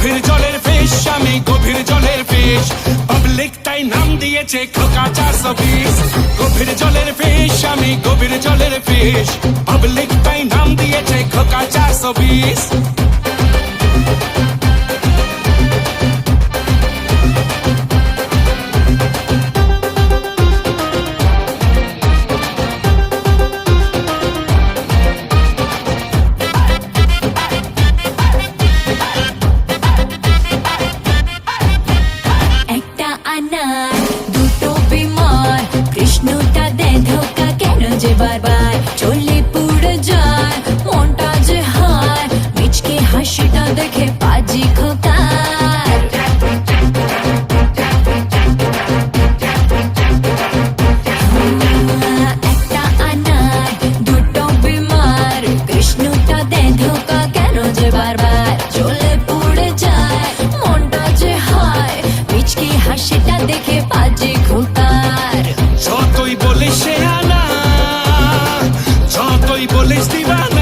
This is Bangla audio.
গভীর জলের ফিশ, আমি গভীর জলের ফিশ। পাবলিক তাই নাম দিয়েছে খোকা 420। গভীর জলের ফিশ, আমি গভীর জলের ফিশ। পাবলিক তাই নাম দিয়েছে খোকা 420। একটা আনার দুটো বিমার, কৃষ্ণটা দেয় ধোকা কেন যে বারবার চলে পুড়ে যায় মনটা যে হায়, মিচকে হাসিটা দেখে পাজি খোকার। একটা আনার দুটো বিমার, কৃষ্ণটা দেয় ধোকা কেন যে বারবার চলে পুড়ে যায় মনটা যে হায়, মিচকে হাসিটা দেখে পাজি খোকার। যতই বলিস সে আনা, যতই বলিস দিবানা,